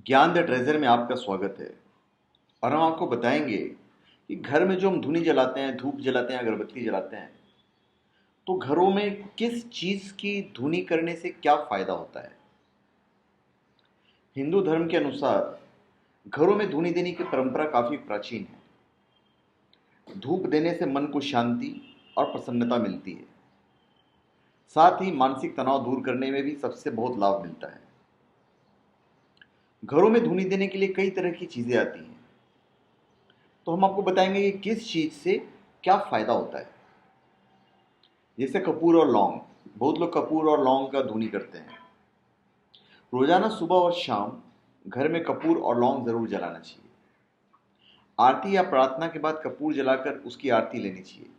ज्ञान the treasure में आपका स्वागत है। और हम आपको बताएंगे कि घर में जो हम धूनी जलाते हैं, धूप जलाते हैं, अगरबत्ती जलाते हैं, तो घरों में किस चीज़ की धुनी करने से क्या फायदा होता है। हिंदू धर्म के अनुसार घरों में धुनी देने की परंपरा काफी प्राचीन है। धूप देने से मन को शांति और प्रसन्नता मिलती है। साथ ही मानसिक तनाव दूर करने में भी सबसे बहुत लाभ मिलता है। घरों में धुनी देने के लिए कई तरह की चीजें आती हैं, तो हम आपको बताएंगे कि किस चीज से क्या फायदा होता है। जैसे कपूर और लौंग। बहुत लोग कपूर और लौंग का धुनी करते हैं। रोजाना सुबह और शाम घर में कपूर और लौंग जरूर जलाना चाहिए। आरती या प्रार्थना के बाद कपूर जलाकर उसकी आरती लेनी चाहिए।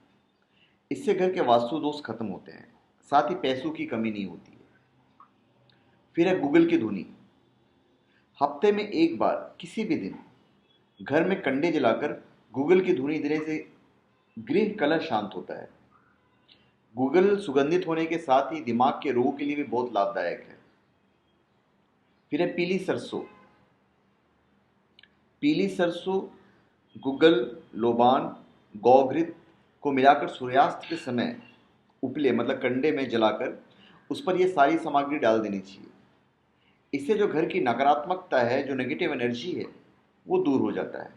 इससे घर के वास्तु दोष खत्म होते हैं। साथ ही पैसों की कमी नहीं होती है। फिर है गूगल की धुनी। हफ्ते में एक बार किसी भी दिन घर में कंडे जलाकर गूगल की धुनी देने से गृह कलह शांत होता है। गूगल सुगंधित होने के साथ ही दिमाग के रोग के लिए भी बहुत लाभदायक है। फिर है पीली सरसों। पीली सरसों, गूगल, लोबान, गौघृत को मिलाकर सूर्यास्त के समय उपले मतलब कंडे में जलाकर उस पर यह सारी सामग्री डाल देनी चाहिए। इससे जो घर की नकारात्मकता है, जो नेगेटिव एनर्जी है, वो दूर हो जाता है।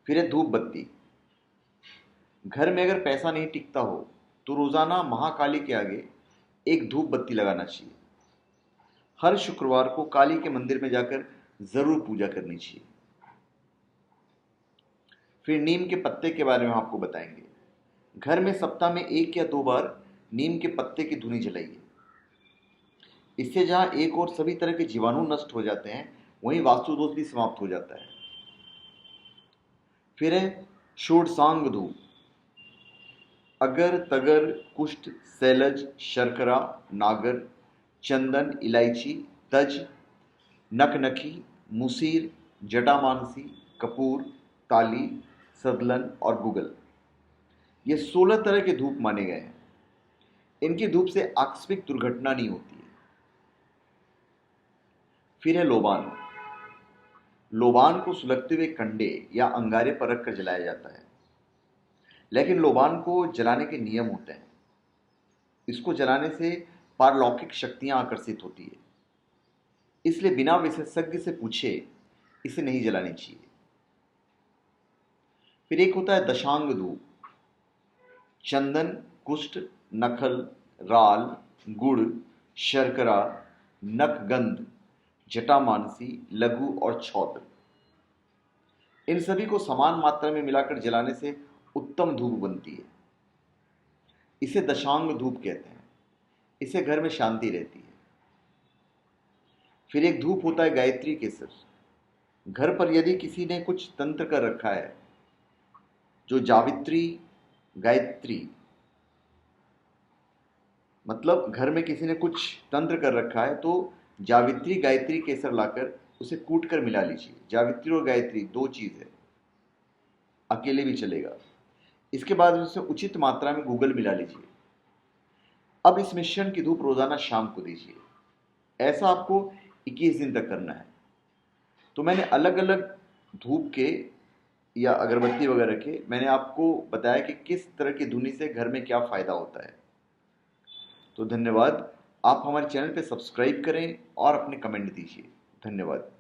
फिर है धूप बत्ती। घर में अगर पैसा नहीं टिकता हो तो रोजाना महाकाली के आगे एक धूप बत्ती लगाना चाहिए। हर शुक्रवार को काली के मंदिर में जाकर जरूर पूजा करनी चाहिए। फिर नीम के पत्ते के बारे में आपको बताएंगे। घर में सप्ताह में 1 या 2 बार नीम के पत्ते की धुनी जलाइए। इससे जहां एक और सभी तरह के जीवाणु नष्ट हो जाते हैं, वहीं वास्तु दोष भी समाप्त हो जाता है। फिर है षोडशांग धूप। अगर, तगर, कुष्ठ, सैलज, शर्करा, नागर, चंदन, इलायची, तज, नकनखी, मुसीर, जटामानसी, कपूर, ताली, सदलन और गुगल, ये 16 तरह के धूप माने गए हैं। इनकी धूप से आकस्मिक दुर्घटना नहीं होती है। फिर है लोबान। लोबान को सुलगते हुए कंडे या अंगारे पर रखकर जलाया जाता है। लेकिन लोबान को जलाने के नियम होते हैं। इसको जलाने से पारलौकिक शक्तियां आकर्षित होती है। इसलिए बिना विशेषज्ञ से पूछे इसे नहीं जलानी चाहिए। फिर एक होता है दशांग धूप। चंदन, कुष्ठ, नखल, राल, गुड़, शर्करा, नकगंध, जटामानसी, लघु और छौत्र, इन सभी को समान मात्रा में मिलाकर जलाने से उत्तम धूप बनती है। इसे दशांग धूप कहते हैं। इससे घर में शांति रहती है। फिर एक धूप होता है गायत्री केसर। घर पर यदि किसी ने कुछ तंत्र कर रखा है, जो जावित्री, गायत्री, मतलब घर में किसी ने कुछ तंत्र कर रखा है, तो जावित्री गायत्री केसर लाकर उसे कूट कर मिला लीजिए। जावित्री और गायत्री 2 चीज है, अकेले भी चलेगा। इसके बाद उसे उचित मात्रा में गूगल मिला लीजिए। अब इस मिश्रण की धूप रोजाना शाम को दीजिए। ऐसा आपको 21 दिन तक करना है। तो मैंने अलग अलग धूप के या अगरबत्ती वगैरह के मैंने आपको बताया कि किस तरह की धुनी से घर में क्या फायदा होता है। तो धन्यवाद। आप हमारे चैनल पे सब्सक्राइब करें और अपने कमेंट दीजिए। धन्यवाद।